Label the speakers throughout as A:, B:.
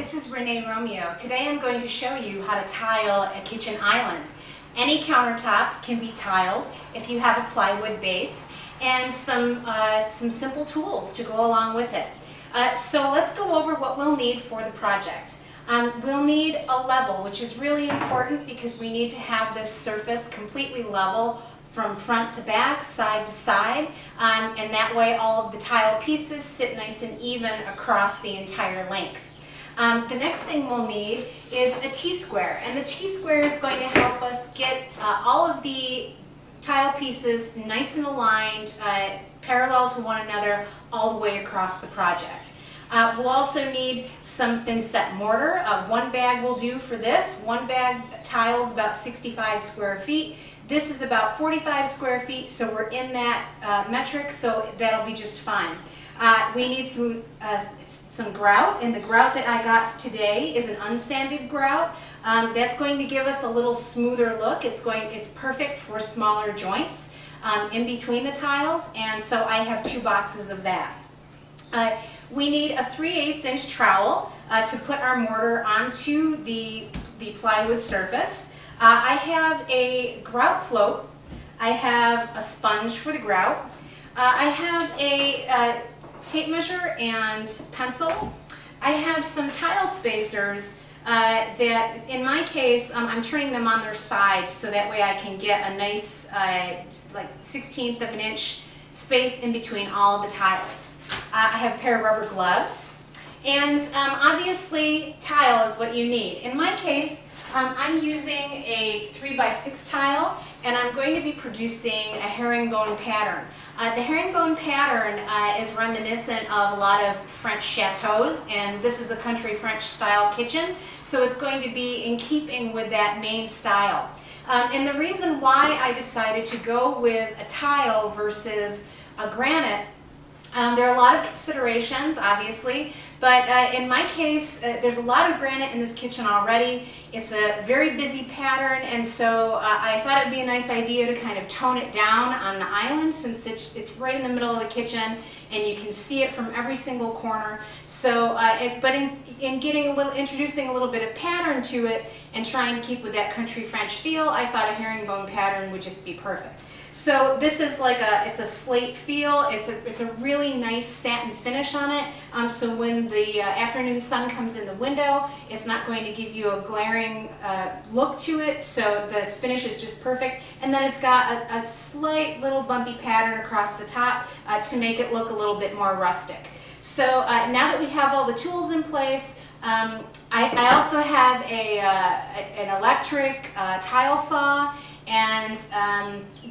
A: this is Renee Romeo. Today I'm going to show you how to tile a kitchen island. Any countertop can be tiled if you have a plywood base and some simple tools to go along with it. So let's go over what we'll need for the project. We'll need a level, which is really important because we need to have this surface completely level from front to back, side to side, and that way all of the tile pieces sit nice and even across the entire length. The next thing we'll need is a T-square, and the T-square is going to help us get all of the tile pieces nice and aligned, parallel to one another all the way across the project. We'll also need some thin set mortar. One bag will do for this. One bag tiles about 65 square feet. This is about 45 square feet, so we're in that metric, so that'll be just fine. We need some grout, and the grout that I got today is an unsanded grout. That's going to give us a little smoother look. It's perfect for smaller joints in between the tiles, and so I have 2 boxes of that. We need a 3/8 inch trowel to put our mortar onto the plywood surface. I have a grout float. I have a sponge for the grout. I have a tape measure and pencil. I have some tile spacers that, in my case, I'm turning them on their side so that way I can get a nice like 1/16 of an inch space in between all of the tiles. I have a pair of rubber gloves, and obviously tile is what you need. In my case, I'm using a 3x6 tile, and I'm going to be producing a herringbone pattern. The herringbone pattern is reminiscent of a lot of French chateaus, and this is a country French style kitchen, so it's going to be in keeping with that main style. And the reason why I decided to go with a tile versus a granite, there are a lot of considerations, obviously, but in my case, there's a lot of granite in this kitchen already. It's a very busy pattern, and so I thought it'd be a nice idea to kind of tone it down on the island, since it's right in the middle of the kitchen and you can see it from every single corner. So, but in getting introducing a little bit of pattern to it and trying to keep with that country French feel, I thought a herringbone pattern would just be perfect. So this is like it's a slate feel. It's a really nice satin finish on it. So when the afternoon sun comes in the window, it's not going to give you a glaring look to it. So the finish is just perfect. And then it's got a slight little bumpy pattern across the top to make it look a little bit more rustic. So now that we have all the tools in place, I also have an electric tile saw. And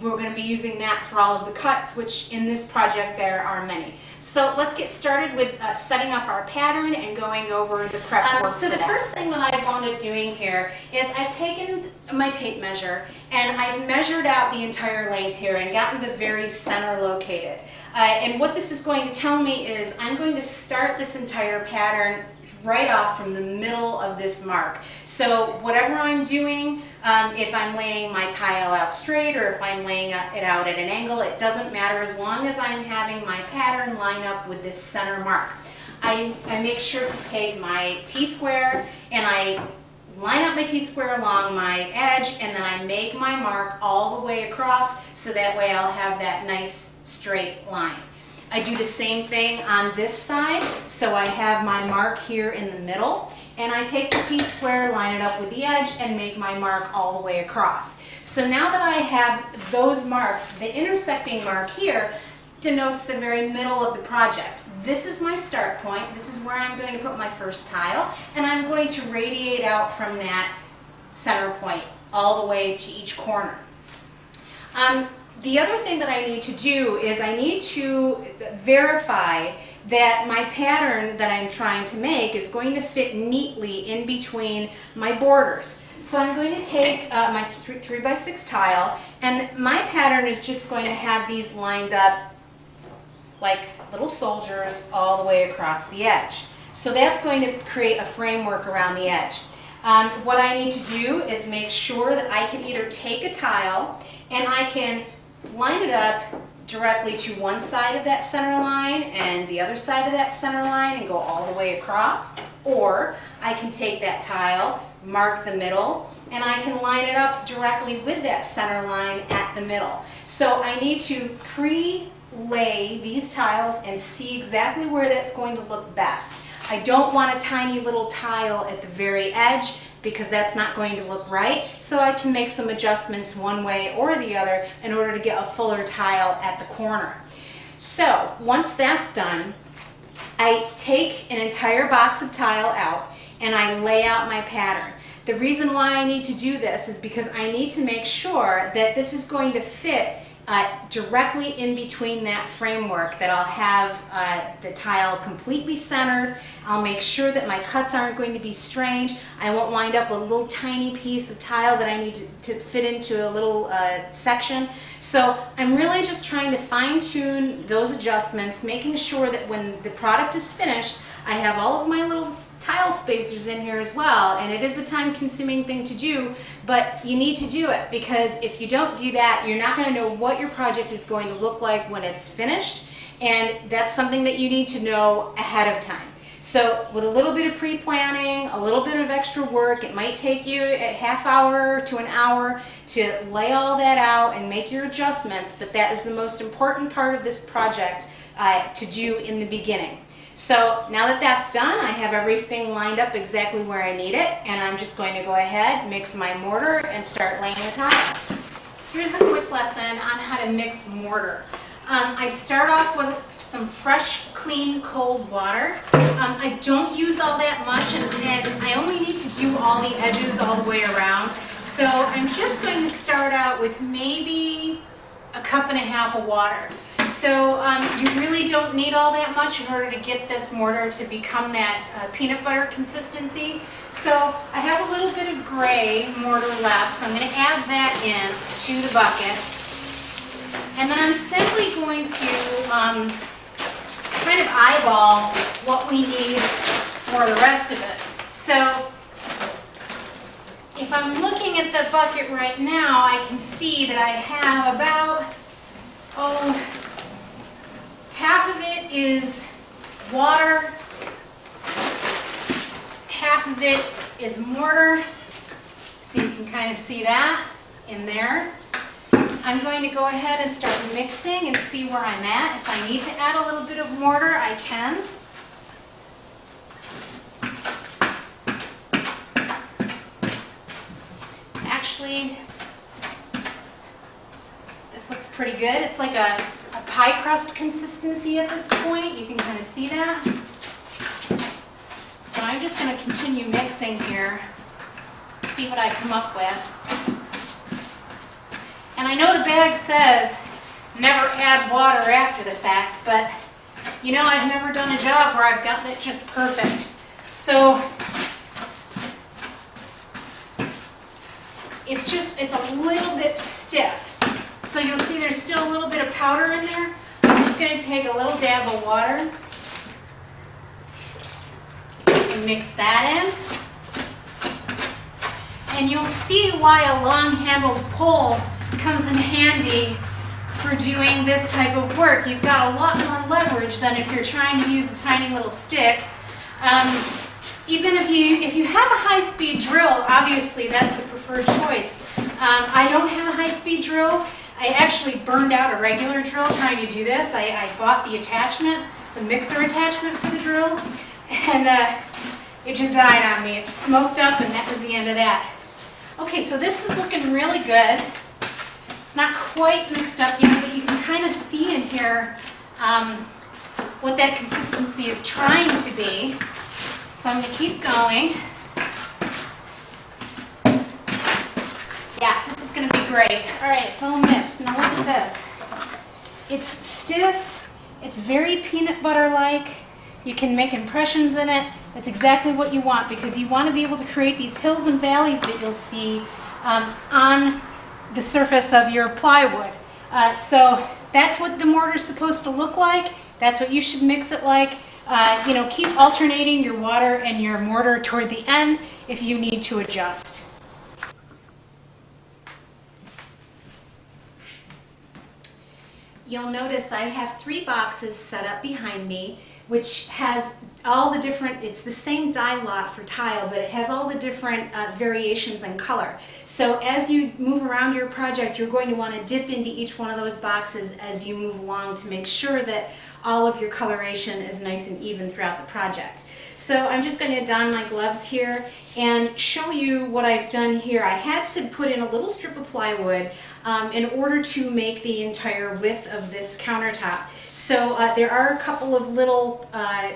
A: we're going to be using that for all of the cuts, which in this project there are many. So let's get started with setting up our pattern and going over the prep work. So the first thing that I wound up doing here is I've taken my tape measure and I've measured out the entire length here and gotten the very center located. And what this is going to tell me is I'm going to start this entire pattern right off from the middle of this mark. So whatever I'm doing, if I'm laying my tile out straight or if I'm laying it out at an angle, it doesn't matter as long as I'm having my pattern line up with this center mark. I make sure to take my T-square and I line up my T-square along my edge, and then I make my mark all the way across so that way I'll have that nice straight line. I do the same thing on this side, so I have my mark here in the middle, and I take the T-square, line it up with the edge, and make my mark all the way across. So now that I have those marks, the intersecting mark here denotes the very middle of the project. This is my start point. This is where I'm going to put my first tile, and I'm going to radiate out from that center point all the way to each corner. The other thing that I need to do is I need to verify that my pattern that I'm trying to make is going to fit neatly in between my borders. So I'm going to take my 3x6 tile, and my pattern is just going to have these lined up like little soldiers all the way across the edge. So that's going to create a framework around the edge. What I need to do is make sure that I can either take a tile and I can line it up directly to one side of that center line and the other side of that center line and go all the way across, or I can take that tile, mark the middle, and I can line it up directly with that center line at the middle. So I need to pre-lay these tiles and see exactly where that's going to look best. I don't want a tiny little tile at the very edge because that's not going to look right. So I can make some adjustments one way or the other in order to get a fuller tile at the corner. So once that's done, I take an entire box of tile out and I lay out my pattern. The reason why I need to do this is because I need to make sure that this is going to fit directly in between that framework, that I'll have the tile completely centered. I'll make sure that my cuts aren't going to be strange. I won't wind up with a little tiny piece of tile that I need to fit into a little section. So I'm really just trying to fine-tune those adjustments, making sure that when the product is finished, I have all of my little tile spacers in here as well, and it is a time-consuming thing to do, but you need to do it, because if you don't do that, you're not going to know what your project is going to look like when it's finished, and that's something that you need to know ahead of time. So with a little bit of pre-planning, a little bit of extra work, it might take you a half hour to an hour to lay all that out and make your adjustments, but that is the most important part of this project to do in the beginning. So now that that's done, I have everything lined up exactly where I need it, and I'm just going to go ahead, mix my mortar, and start laying the tile. Here's a quick lesson on how to mix mortar. I start off with some fresh, clean, cold water. I don't use all that much, and I only need to do all the edges all the way around. So I'm just going to start out with maybe a cup and a half of water. So you really don't need all that much in order to get this mortar to become that peanut butter consistency. So I have a little bit of gray mortar left, so I'm going to add that in to the bucket. And then I'm simply going to kind of eyeball what we need for the rest of it. So if I'm looking at the bucket right now, I can see that I have about, half of it is water, half of it is mortar, so you can kind of see that in there. I'm going to go ahead and start mixing and see where I'm at. If I need to add a little bit of mortar, I can. Actually, this looks pretty good. It's like a pie crust consistency at this point. You can kind of see that. So I'm just going to continue mixing here, see what I come up with. And I know the bag says never add water after the fact, but you know, I've never done a job where I've gotten it just perfect. So it's a little bit stiff. So you'll see there's still a little bit of powder in there. I'm just going to take a little dab of water and mix that in. And you'll see why a long-handled pole comes in handy for doing this type of work. You've got a lot more leverage than if you're trying to use a tiny little stick. Even if you have a high-speed drill, obviously that's the preferred choice. I don't have a high-speed drill. I actually burned out a regular drill trying to do this. I bought the attachment, the mixer attachment for the drill, and it just died on me. It smoked up, and that was the end of that. Okay, so this is looking really good. It's not quite mixed up yet, but you can kind of see in here what that consistency is trying to be. So I'm going to keep going. Yeah, this is going to be great. All right, it's all mixed. Now look at this. It's stiff. It's very peanut butter-like. You can make impressions in it. That's exactly what you want, because you want to be able to create these hills and valleys that you'll see on the surface of your plywood. So that's what the mortar's supposed to look like. That's what you should mix it like. Keep alternating your water and your mortar toward the end if you need to adjust. you'll notice I have 3 boxes set up behind me, which has all the different, it's the same die lot for tile, but it has all the different variations in color. So as you move around your project, you're going to want to dip into each one of those boxes as you move along to make sure that all of your coloration is nice and even throughout the project. So I'm just going to don my gloves here and show you what I've done here. I had to put in a little strip of plywood in order to make the entire width of this countertop. So there are a couple of little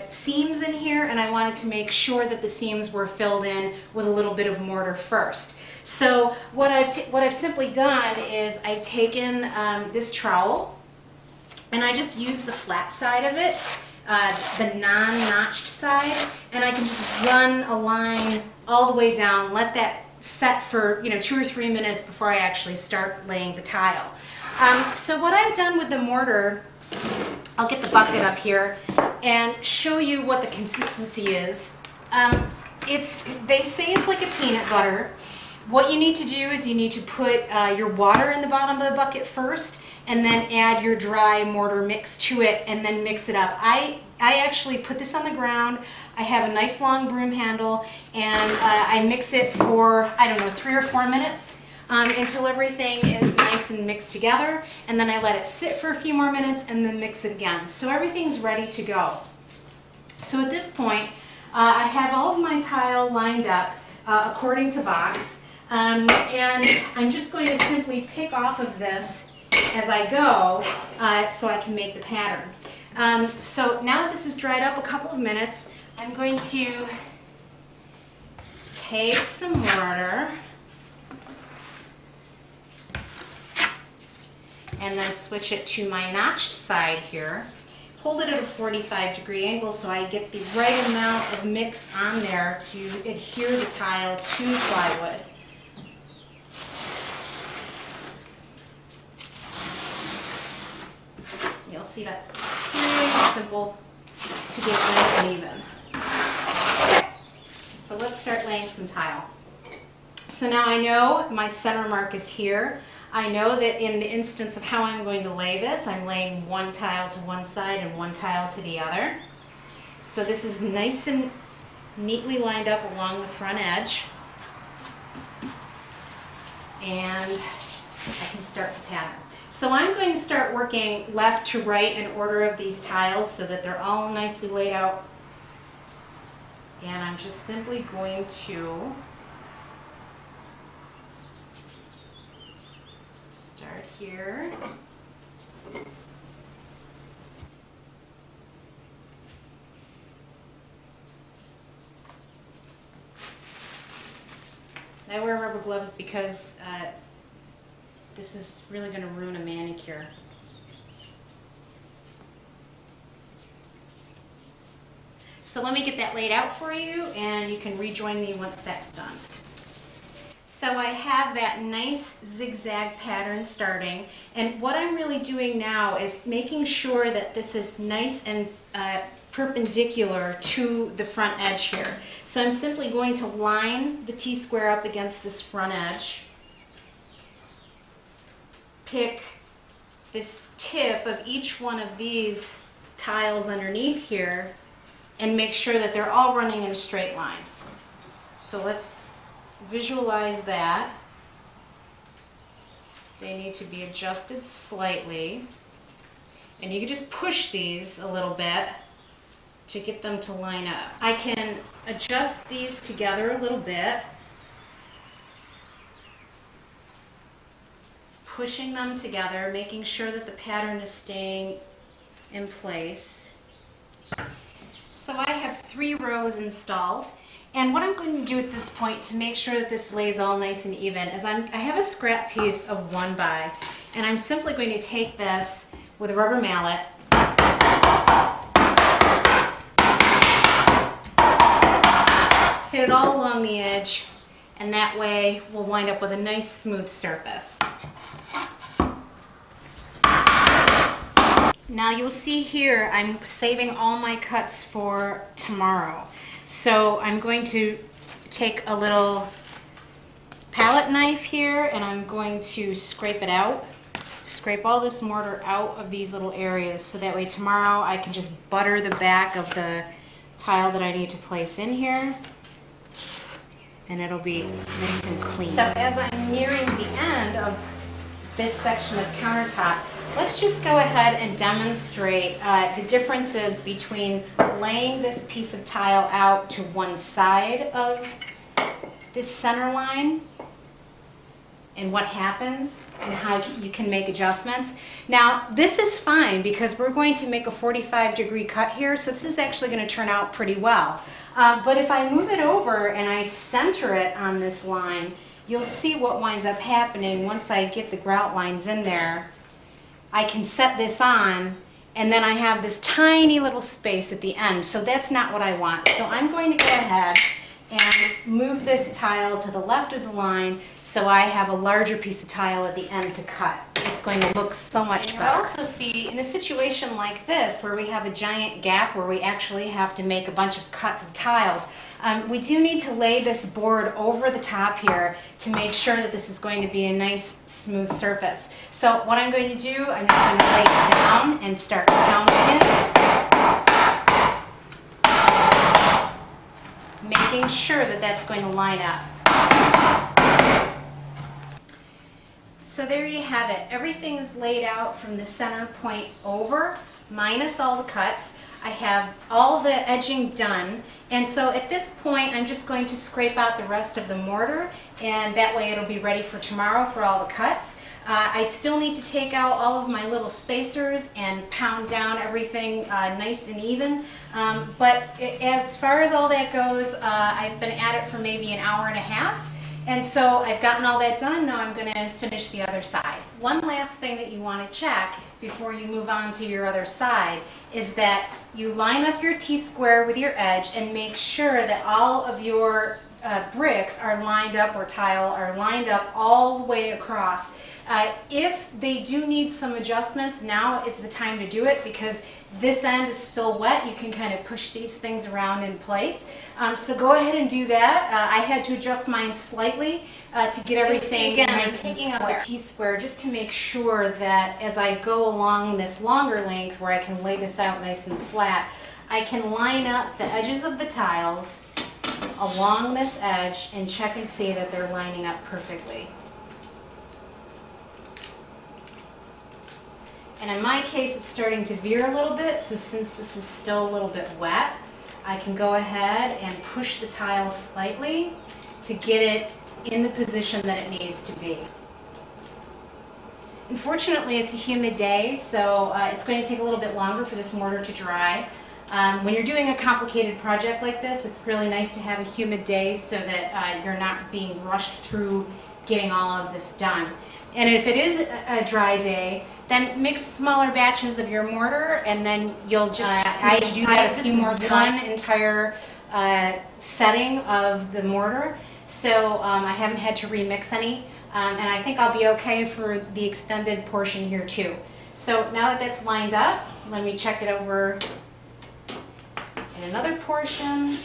A: seams in here, and I wanted to make sure that the seams were filled in with a little bit of mortar first. So what I've simply done is I've taken this trowel, and I just used the flat side of it, the non-notched side, and I can just run a line all the way down, let that set for 2 or 3 minutes before I actually start laying the tile. So what I've done with the mortar, I'll get the bucket up here and show you what the consistency is. They say it's like a peanut butter. What you need to do is you need to put your water in the bottom of the bucket first, and then add your dry mortar mix to it, and then mix it up. I actually put this on the ground. I have a nice long broom handle, and I mix it for, I don't know, 3 or 4 minutes until everything is nice and mixed together, and then I let it sit for a few more minutes and then mix it again. So everything's ready to go. So at this point, I have all of my tile lined up according to box, and I'm just going to simply pick off of this as I go so I can make the pattern. So now that this is dried up a couple of minutes, I'm going to take some mortar and then switch it to my notched side here. Hold it at a 45-degree angle so I get the right amount of mix on there to adhere the tile to plywood. You'll see that's pretty simple to get nice and even. Okay, so let's start laying some tile. So now I know my center mark is here. I know that in the instance of how I'm going to lay this, I'm laying one tile to one side and one tile to the other. So this is nice and neatly lined up along the front edge. And I can start the pattern. So I'm going to start working left to right in order of these tiles so that they're all nicely laid out. And I'm just simply going to start here. I wear rubber gloves because this is really going to ruin a manicure. So let me get that laid out for you, and you can rejoin me once that's done. So I have that nice zigzag pattern starting, and what I'm really doing now is making sure that this is nice and perpendicular to the front edge here. So I'm simply going to line the T-square up against this front edge, pick this tip of each one of these tiles underneath here, and make sure that they're all running in a straight line. So let's visualize that. They need to be adjusted slightly, and you can just push these a little bit to get them to line up. I can adjust these together a little bit, pushing them together, making sure that the pattern is staying in place. So I have 3 rows installed, and what I'm going to do at this point to make sure that this lays all nice and even is I have a scrap piece of 1x, and I'm simply going to take this with a rubber mallet hit it all along the edge, and that way we'll wind up with a nice smooth surface. Now you'll see here I'm saving all my cuts for tomorrow. So I'm going to take a little palette knife here and I'm going to scrape it out scrape all this mortar out of these little areas so that way tomorrow I can just butter the back of the tile that I need to place in here, and it'll be nice and clean. So as I'm nearing the end of this section of countertop, let's just go ahead and demonstrate the differences between laying this piece of tile out to one side of this center line and what happens and how you can make adjustments. Now this is fine because we're going to make a 45-degree cut here, so this is actually going to turn out pretty well. But if I move it over and I center it on this line, you'll see what winds up happening once I get the grout lines in there. I can set this on, and then I have this tiny little space at the end, so that's not what I want. So I'm going to go ahead and move this tile to the left of the line so I have a larger piece of tile at the end to cut. It's going to look so much better. You also see in a situation like this where we have a giant gap where we actually have to make a bunch of cuts of tiles, we do need to lay this board over the top here to make sure that this is going to be a nice smooth surface. So what I'm going to do, I'm just going to lay it down and start pounding it, making sure that that's going to line up. So there you have it. Everything is laid out from the center point over, minus all the cuts. I have all the edging done, and so at this point I'm just going to scrape out the rest of the mortar, and that way it'll be ready for tomorrow for all the cuts. I still need to take out all of my little spacers and pound down everything nice and even, but as far as all that goes, I've been at it for maybe an hour and a half. And so I've gotten all that done. Now I'm going to finish the other side. One last thing that you want to check before you move on to your other side is that you line up your T-square with your edge and make sure that all of your bricks are lined up, or tile are lined up all the way across. If they do need some adjustments, now is the time to do it, because this end is still wet. You can kind of push these things around in place. So go ahead and do that. I had to adjust mine slightly to get everything nice and square. I'm taking out the T-square just to make sure that as I go along this longer length where I can lay this out nice and flat, I can line up the edges of the tiles along this edge and check and see that they're lining up perfectly. And in my case, it's starting to veer a little bit, so since this is still a little bit wet, I can go ahead and push the tile slightly to get it in the position that it needs to be. Unfortunately, it's a humid day, so it's going to take a little bit longer for this mortar to dry. When you're doing a complicated project like this, it's really nice to have a humid day so that you're not being rushed through getting all of this done. And if it is a dry day, then mix smaller batches of your mortar, and then you'll just I do that a few more times. One entire setting of the mortar, so I haven't had to remix any, and I think I'll be okay for the extended portion here too. So now that that's lined up, let me check it over in another portion.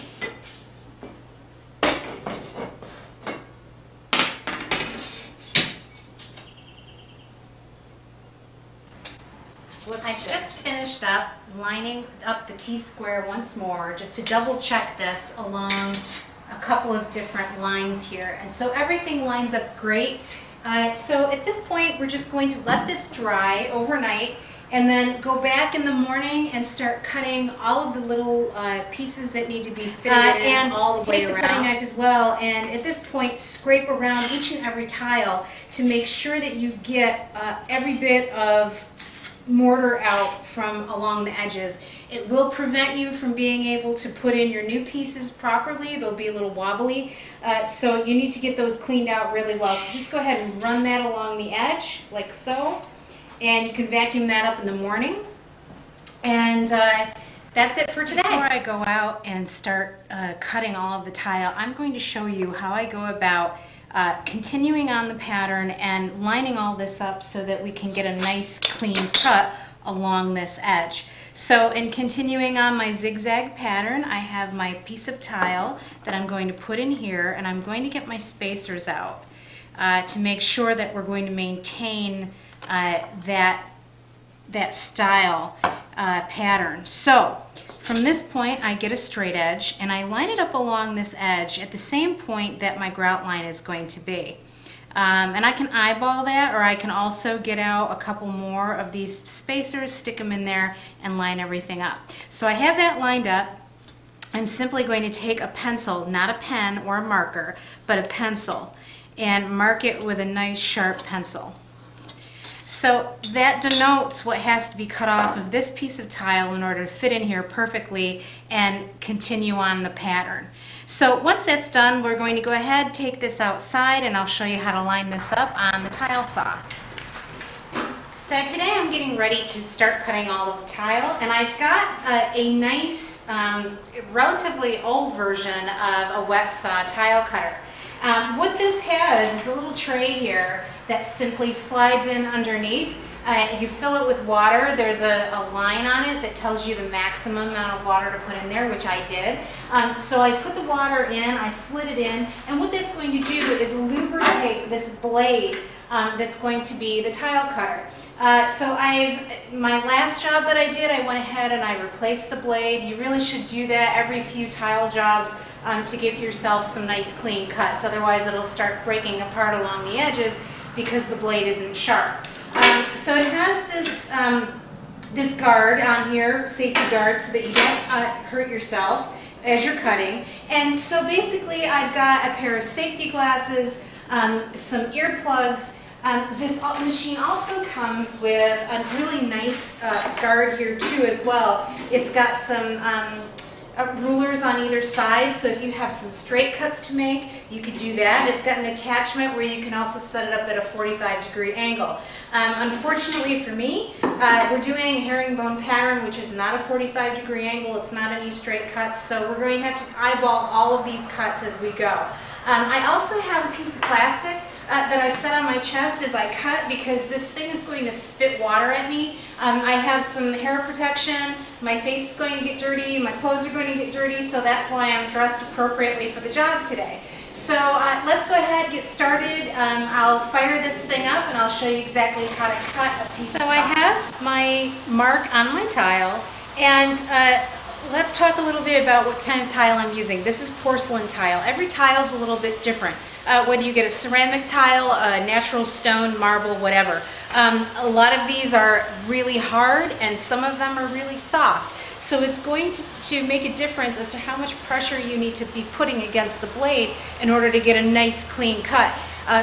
A: I've just finished up lining up the T-square once more just to double check this along a couple of different lines here, and so everything lines up great. So at this point we're just going to let this dry overnight and then go back in the morning and start cutting all of the little pieces that need to be fitted in and all the way around. Take the cutting knife as well, and at this point scrape around each and every tile to make sure that you get every bit of mortar out from along the edges. It will prevent you from being able to put in your new pieces properly. They'll be a little wobbly, so you need to get those cleaned out really well. So just go ahead and run that along the edge like so, and you can vacuum that up in the morning. And that's it for today. Before I go out and start cutting all of the tile, I'm going to show you how I go about continuing on the pattern and lining all this up so that we can get a nice clean cut along this edge. So in continuing on my zigzag pattern, I have my piece of tile that I'm going to put in here, and I'm going to get my spacers out to make sure that we're going to maintain that style pattern. So from this point, I get a straight edge and I line it up along this edge at the same point that my grout line is going to be. And I can eyeball that, or I can also get out a couple more of these spacers, stick them in there, and line everything up. So I have that lined up. I'm simply going to take a pencil, not a pen or a marker, but a pencil, and mark it with a nice sharp pencil. So that denotes what has to be cut off of this piece of tile in order to fit in here perfectly and continue on the pattern. So once that's done, we're going to go ahead, take this outside, and I'll show you how to line this up on the tile saw. So today I'm getting ready to start cutting all of the tile, and I've got a nice, relatively old version of a wet saw tile cutter. What this has is a little tray here that simply slides in underneath. You fill it with water. There's a line on it that tells you the maximum amount of water to put in there, which I did. So I put the water in, I slid it in, and what that's going to do is lubricate this blade that's going to be the tile cutter. So my last job that I did, I went ahead and I replaced the blade. You really should do that every few tile jobs to give yourself some nice clean cuts. Otherwise it'll start breaking apart along the edges because the blade isn't sharp. So it has this guard on here, safety guard, so that you don't hurt yourself as you're cutting. And so basically I've got a pair of safety glasses, some earplugs. This machine also comes with a really nice guard here too as well. It's got some rulers on either side, so if you have some straight cuts to make, you could do that. It's got an attachment where you can also set it up at a 45-degree angle. Unfortunately for me, we're doing a herringbone pattern, which is not a 45-degree angle. It's not any straight cuts, so we're going to have to eyeball all of these cuts as we go. I also have a piece of plastic that I set on my chest as I cut because this thing is going to spit water at me. I have some hair protection, my face is going to get dirty, my clothes are going to get dirty, so that's why I'm dressed appropriately for the job today. So let's go ahead and get started. I'll fire this thing up and I'll show you exactly how to cut a piece. So I have my mark on my tile, and let's talk a little bit about what kind of tile I'm using. This is porcelain tile. Every tile is a little bit different. Whether you get a ceramic tile, a natural stone, marble, whatever. A lot of these are really hard and some of them are really soft. So it's going to make a difference as to how much pressure you need to be putting against the blade in order to get a nice clean cut.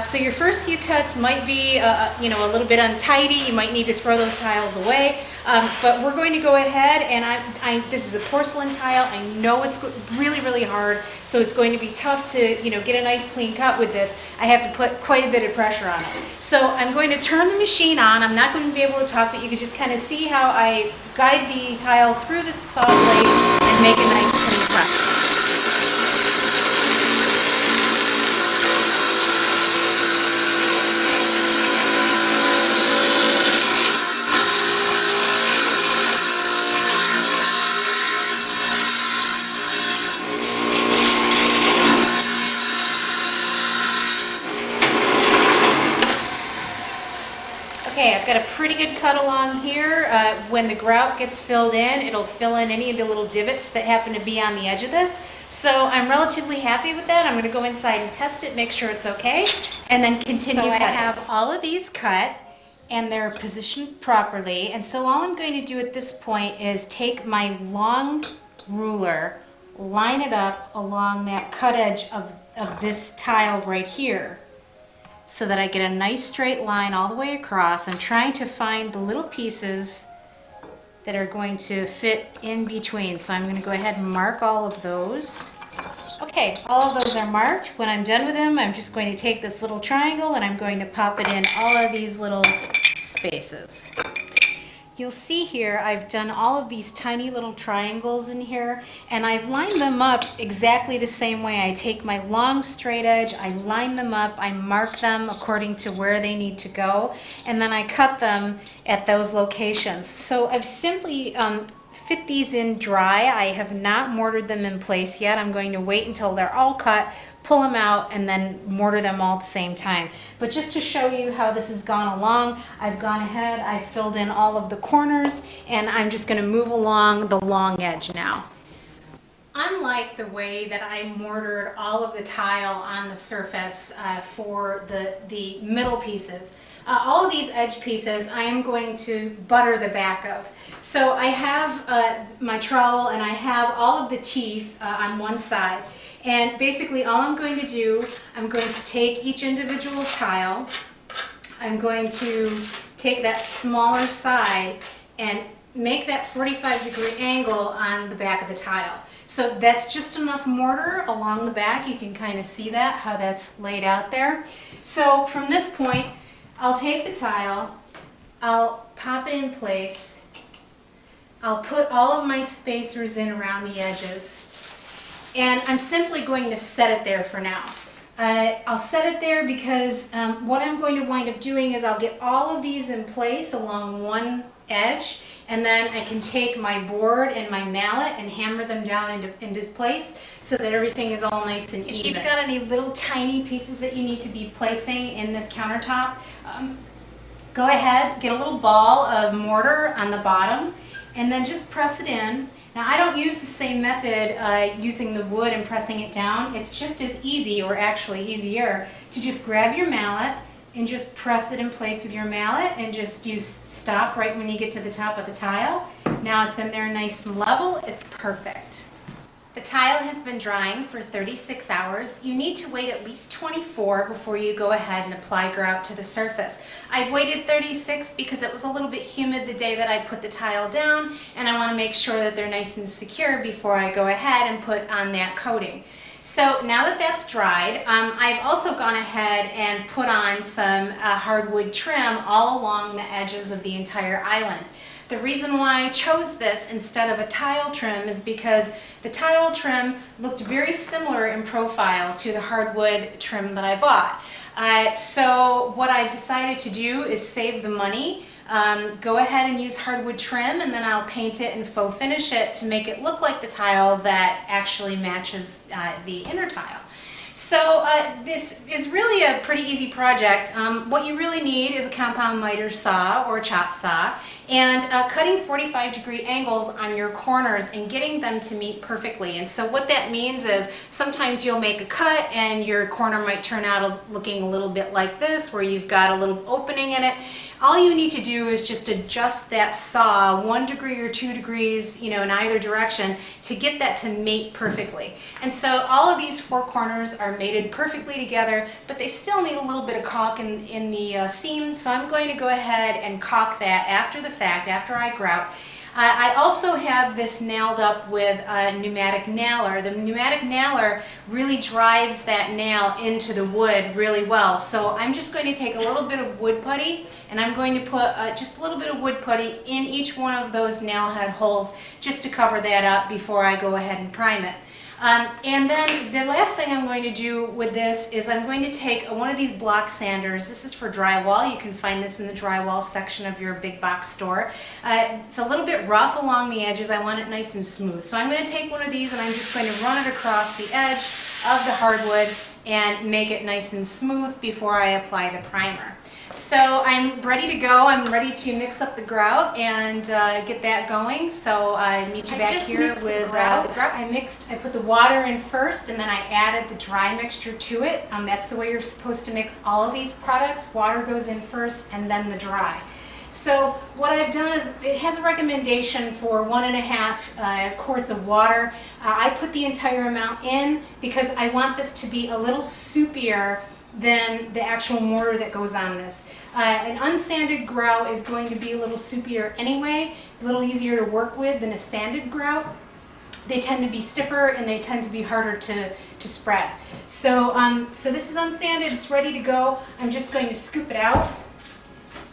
A: So your first few cuts might be a little bit untidy. You might need to throw those tiles away. But we're going to go ahead, and this is a porcelain tile. I know it's really, really hard, so it's going to be tough to get a nice clean cut with this. I have to put quite a bit of pressure on it. So I'm going to turn the machine on. I'm not going to be able to talk, but you can just kind of see how I guide the tile through the saw blade and make a nice clean cut. Okay, I've got a pretty good cut along here. When the grout gets filled in, it'll fill in any of the little divots that happen to be on the edge of this. So I'm relatively happy with that. I'm going to go inside and test it, make sure it's okay, and then continue. So I have all of these cut and they're positioned properly. And so all I'm going to do at this point is take my long ruler, line it up along that cut edge of this tile right here, so that I get a nice straight line all the way across. I'm trying to find the little pieces that are going to fit in between. So I'm going to go ahead and mark all of those. Okay, all of those are marked. When I'm done with them, I'm just going to take this little triangle and I'm going to pop it in all of these little spaces. You'll see here I've done all of these tiny little triangles in here, and I've lined them up exactly the same way. I take my long straight edge, I line them up, I mark them according to where they need to go, and then I cut them at those locations. So I've simply fit these in dry. I have not mortared them in place yet. I'm going to wait until they're all cut, pull them out and then mortar them all at the same time. But just to show you how this has gone along, I've gone ahead, I've filled in all of the corners, and I'm just going to move along the long edge now. Unlike the way that I mortared all of the tile on the surface for the middle pieces, all of these edge pieces I am going to butter the back of. So I have my trowel and I have all of the teeth on one side. And basically all I'm going to do, I'm going to take each individual tile, I'm going to take that smaller side and make that 45-degree angle on the back of the tile. So that's just enough mortar along the back. You can kind of see that, how that's laid out there. So from this point, I'll take the tile, I'll pop it in place, I'll put all of my spacers in around the edges, and I'm simply going to set it there for now. I'll set it there because what I'm going to wind up doing is I'll get all of these in place along one edge, and then I can take my board and my mallet and hammer them down into place so that everything is all nice and even. If you've got any little tiny pieces that you need to be placing in this countertop, go ahead, get a little ball of mortar on the bottom and then just press it in. Now I don't use the same method using the wood and pressing it down. It's just as easy, or actually easier, to just grab your mallet and just press it in place with your mallet and just use stop right when you get to the top of the tile. Now it's in there nice and level. It's perfect. The tile has been drying for 36 hours. You need to wait at least 24 before you go ahead and apply grout to the surface. I've waited 36 because it was a little bit humid the day that I put the tile down, and I want to make sure that they're nice and secure before I go ahead and put on that coating. So now that that's dried, I've also gone ahead and put on some hardwood trim all along the edges of the entire island. The reason why I chose this instead of a tile trim is because the tile trim looked very similar in profile to the hardwood trim that I bought. So what I've decided to do is save the money, go ahead and use hardwood trim, and then I'll paint it and faux finish it to make it look like the tile that actually matches the inner tile. So this is really a pretty easy project. What you really need is a compound miter saw or chop saw, and cutting 45-degree angles on your corners and getting them to meet perfectly. And so what that means is sometimes you'll make a cut and your corner might turn out looking a little bit like this, where you've got a little opening in it. All you need to do is just adjust that saw 1 degree or 2 degrees, in either direction to get that to mate perfectly. And so all of these 4 corners are mated perfectly together, but they still need a little bit of caulk in the seam, so I'm going to go ahead and caulk that after the fact, after I grout. I also have this nailed up with a pneumatic nailer. The pneumatic nailer really drives that nail into the wood really well. So I'm just going to take a little bit of wood putty, and I'm going to put just a little bit of wood putty in each one of those nail head holes just to cover that up before I go ahead and prime it. And then the last thing I'm going to do with this is I'm going to take one of these block sanders. This is for drywall. You can find this in the drywall section of your big box store. It's a little bit rough along the edges. I want it nice and smooth. So I'm going to take one of these and I'm just going to run it across the edge of the hardwood and make it nice and smooth before I apply the primer. So I'm ready to go. I'm ready to mix up the grout and get that going. So I meet you back here with the grout. I put the water in first, and then I added the dry mixture to it. That's the way you're supposed to mix all of these products. Water goes in first and then the dry. So what I've done is it has a recommendation for 1.5 quarts of water. I put the entire amount in because I want this to be a little soupier than the actual mortar that goes on this. An unsanded grout is going to be a little soupier anyway, a little easier to work with than a sanded grout. They tend to be stiffer and they tend to be harder to spread. So, so this is unsanded, it's ready to go. I'm just going to scoop it out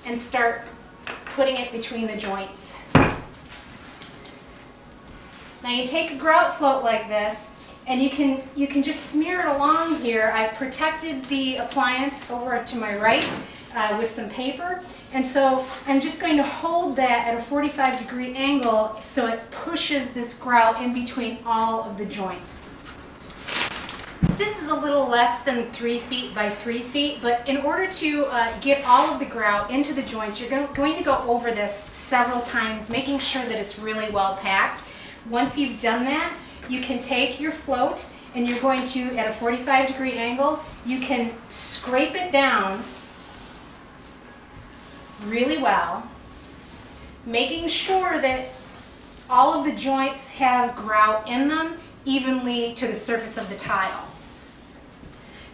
A: and start putting it between the joints. Now you take a grout float like this, and you can just smear it along here. I've protected the appliance over to my right with some paper. And so I'm just going to hold that at a 45-degree angle so it pushes this grout in between all of the joints. This is a little less than 3 feet by 3 feet, but in order to get all of the grout into the joints, you're going to go over this several times, making sure that it's really well packed. Once you've done that, you can take your float and you're going to, at a 45-degree angle, you can scrape it down really well, making sure that all of the joints have grout in them evenly to the surface of the tile.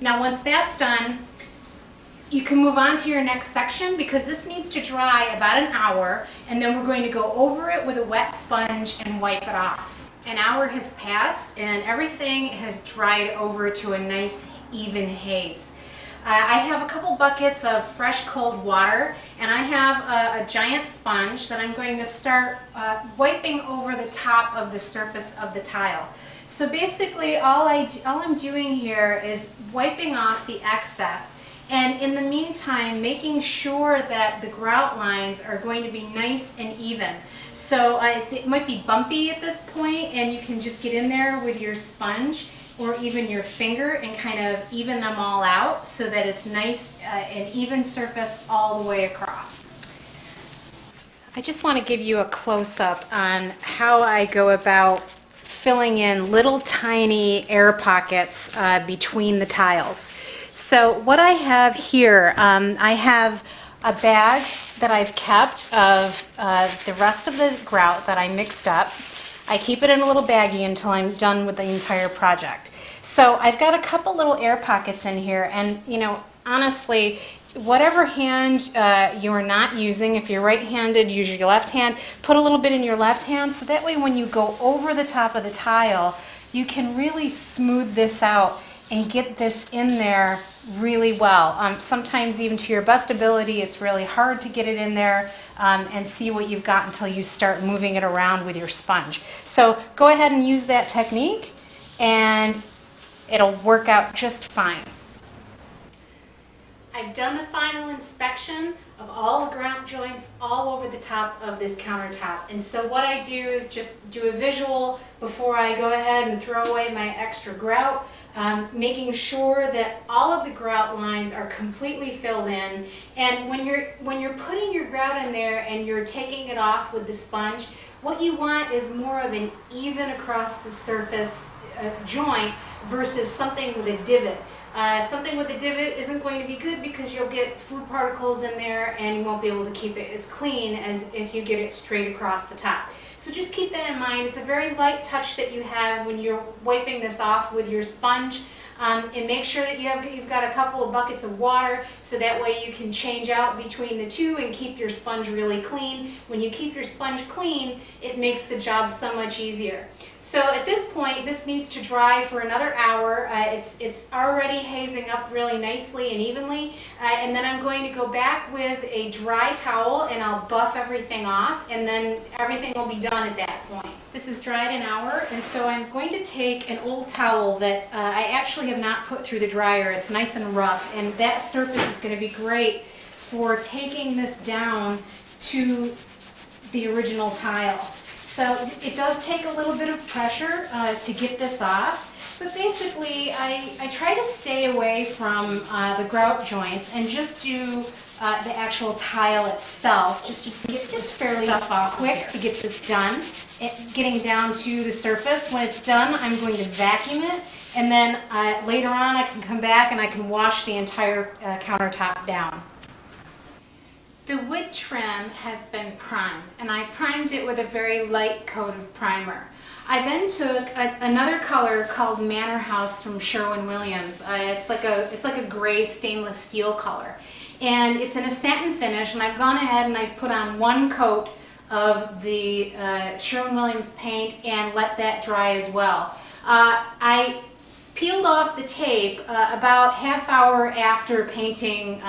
A: Now once that's done, you can move on to your next section because this needs to dry about an hour, and then we're going to go over it with a wet sponge and wipe it off. An hour has passed and everything has dried over to a nice even haze. I have a couple buckets of fresh cold water, and I have a giant sponge that I'm going to start wiping over the top of the surface of the tile. So basically all I'm doing here is wiping off the excess, and in the meantime making sure that the grout lines are going to be nice and even. So it might be bumpy at this point, and you can just get in there with your sponge or even your finger and kind of even them all out so that it's nice and even surface all the way across. I just want to give you a close-up on how I go about filling in little tiny air pockets between the tiles. So what I have here, I have a bag that I've kept of the rest of the grout that I mixed up. I keep it in a little baggie until I'm done with the entire project. So I've got a couple little air pockets in here, and you know, honestly, whatever hand you're not using, if you're right-handed, use your left hand, put a little bit in your left hand, so that way when you go over the top of the tile, you can really smooth this out and get this in there really well. Sometimes even to your best ability, it's really hard to get it in there and see what you've got until you start moving it around with your sponge. So go ahead and use that technique and it'll work out just fine. I've done the final inspection of all the grout joints all over the top of this countertop. And so what I do is just do a visual before I go ahead and throw away my extra grout, making sure that all of the grout lines are completely filled in. And when you're putting your grout in there and you're taking it off with the sponge, what you want is more of an even across the surface joint versus something with a divot. Something with a divot isn't going to be good because you'll get food particles in there and you won't be able to keep it as clean as if you get it straight across the top. So just keep that in mind. It's a very light touch that you have when you're wiping this off with your sponge. And make sure that you've got a couple of buckets of water so that way you can change out between the two and keep your sponge really clean. When you keep your sponge clean, it makes the job so much easier. So at this point, this needs to dry for another hour. It's already hazing up really nicely and evenly. And then I'm going to go back with a dry towel and I'll buff everything off, and then everything will be done at that point. This is dried an hour, and so I'm going to take an old towel that I actually have not put through the dryer. It's nice and rough, and that surface is going to be great for taking this down to the original tile. So it does take a little bit of pressure to get this off, but basically I try to stay away from the grout joints and just do the actual tile itself, just to get this fairly quick to get this done. Getting down to the surface. When it's done, I'm going to vacuum it, and then later on I can come back and I can wash the entire countertop down. The wood trim has been primed, and I primed it with a very light coat of primer. I then took another color called Manor House from Sherwin-Williams. It's like a gray stainless steel color, and it's in a satin finish. And I've gone ahead and I've put on one coat of the Sherwin-Williams paint and let that dry as well. I peeled off the tape about half hour after painting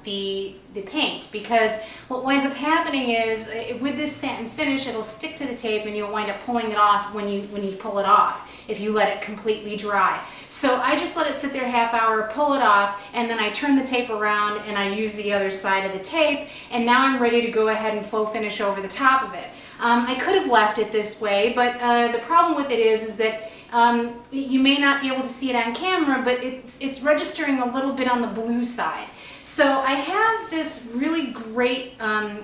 A: the paint, because what winds up happening is with this satin finish, it'll stick to the tape and you'll wind up pulling it off when you pull it off if you let it completely dry. So I just let it sit there half hour, pull it off, and then I turn the tape around and I use the other side of the tape, and now I'm ready to go ahead and faux finish over the top of it. I could have left it this way, but the problem with it is that You may not be able to see it on camera, but it's registering a little bit on the blue side. So I have this really great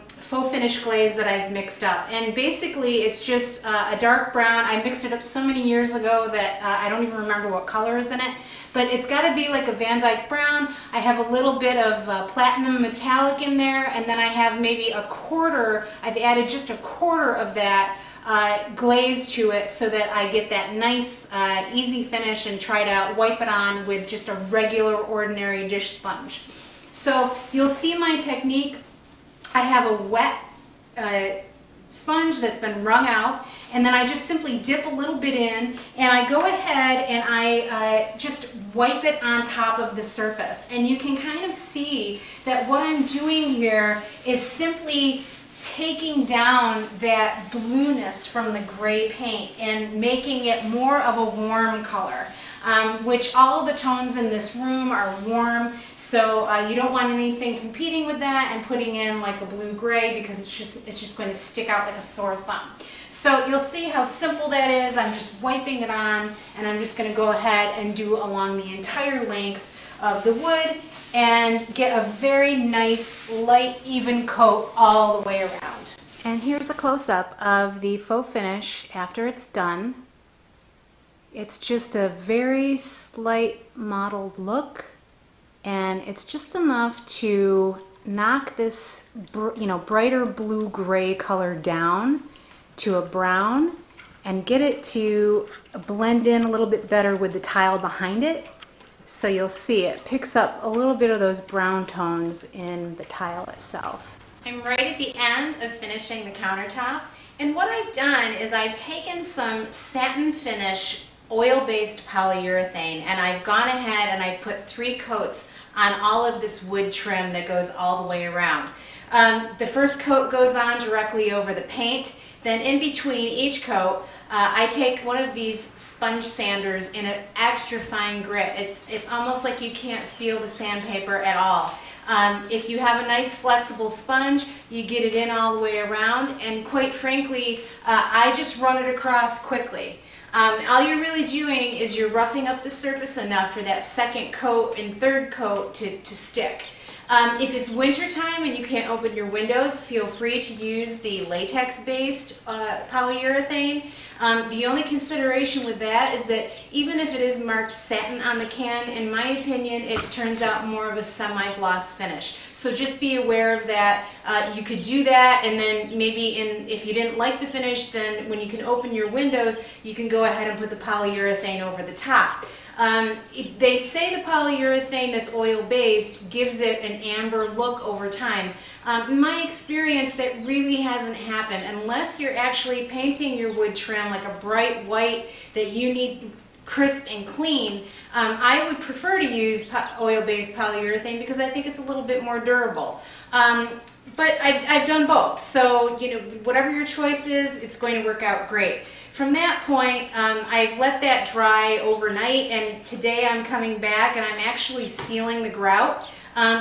A: faux finish glaze that I've mixed up, and basically it's just a dark brown. I mixed it up so many years ago that I don't even remember what color is in it, but it's got to be like a Van Dyke brown. I have a little bit of platinum metallic in there, and then I have maybe a quarter. I've added just a quarter of that glaze to it so that I get that nice easy finish, and try to wipe it on with just a regular ordinary dish sponge. So you'll see my technique. I have a wet sponge that's been wrung out, and then I just simply dip a little bit in, and I go ahead and I just wipe it on top of the surface. And you can kind of see that what I'm doing here is simply taking down that blueness from the gray paint and making it more of a warm color. Which all of the tones in this room are warm, so you don't want anything competing with that and putting in like a blue-gray, because it's just going to stick out like a sore thumb. So you'll see how simple that is. I'm just wiping it on, and I'm just going to go ahead and do along the entire length of the wood and get a very nice light even coat all the way around. And here's a close-up of the faux finish after it's done. It's just a very slight mottled look, and it's just enough to knock this brighter blue-gray color down to a brown and get it to blend in a little bit better with the tile behind it. So you'll see it picks up a little bit of those brown tones in the tile itself. I'm right at the end of finishing the countertop, and what I've done is I've taken some satin finish oil-based polyurethane, and I've gone ahead and I've put 3 coats on all of this wood trim that goes all the way around. The first coat goes on directly over the paint. Then in between each coat, I take one of these sponge sanders in an extra fine grit. It's almost like you can't feel the sandpaper at all. If you have a nice flexible sponge, you get it in all the way around, and quite frankly, I just run it across quickly. All you're really doing is you're roughing up the surface enough for that second coat and third coat to stick. If it's winter time and you can't open your windows, feel free to use the latex-based polyurethane. The only consideration with that is that even if it is marked satin on the can, in my opinion, it turns out more of a semi-gloss finish. So just be aware of that. You could do that, and then maybe if you didn't like the finish, then when you can open your windows, you can go ahead and put the polyurethane over the top. They say the polyurethane that's oil-based gives it an amber look over time. In my experience, that really hasn't happened unless you're actually painting your wood trim like a bright white that you need crisp and clean. I would prefer to use oil-based polyurethane because I think it's a little bit more durable. But I've done both, so whatever your choice is, it's going to work out great. From that point, I've let that dry overnight, and today I'm coming back and I'm actually sealing the grout.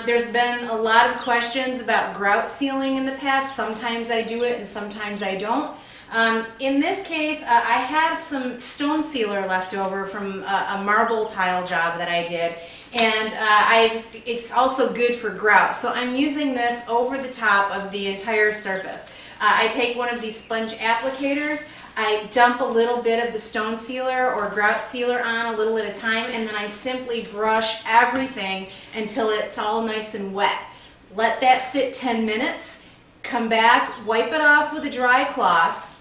A: There's been a lot of questions about grout sealing in the past. Sometimes I do it and sometimes I don't. In this case, I have some stone sealer left over from a marble tile job that I did, and it's also good for grout. So I'm using this over the top of the entire surface. I take one of these sponge applicators, I dump a little bit of the stone sealer or grout sealer on a little at a time, and then I simply brush everything until it's all nice and wet. Let that sit 10 minutes, come back, wipe it off with a dry cloth,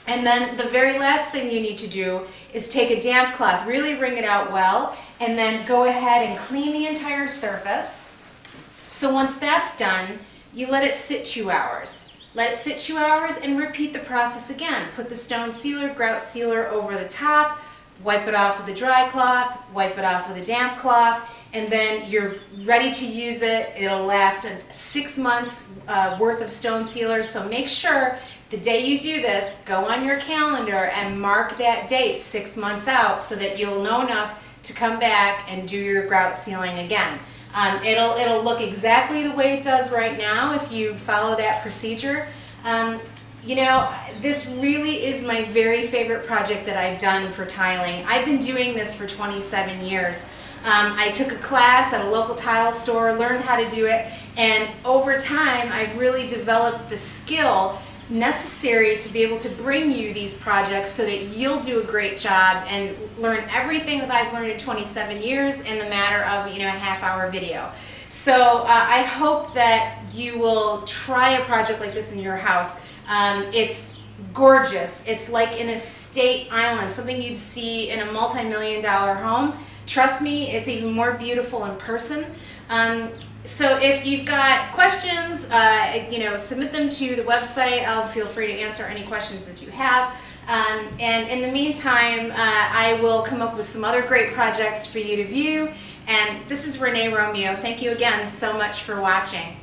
A: and then the very last thing you need to do is take a damp cloth, really wring it out well, and then go ahead and clean the entire surface. So once that's done, you let it sit 2 hours. Let it sit 2 hours and repeat the process again. Put the stone sealer, grout sealer over the top, wipe it off with a dry cloth, wipe it off with a damp cloth, and then you're ready to use it. It'll last 6 months worth of stone sealer, so make sure the day you do this, go on your calendar and mark that date 6 months out so that you'll know enough to come back and do your grout sealing again. It'll look exactly the way it does right now if you follow that procedure. You know, this really is my very favorite project that I've done for tiling. I've been doing this for 27 years. I took a class at a local tile store, learned how to do it, and over time I've really developed the skill necessary to be able to bring you these projects so that you'll do a great job and learn everything that I've learned in 27 years in the matter of, you know, a half-hour video. So I hope that you will try a project like this in your house. It's gorgeous. It's like an estate island, something you'd see in a multi-million-dollar home. Trust me, it's even more beautiful in person. So if you've got questions, you know, submit them to the website. I'll feel free to answer any questions that you have. And in the meantime, I will come up with some other great projects for you to view. And this is Renee Romeo. Thank you again so much for watching.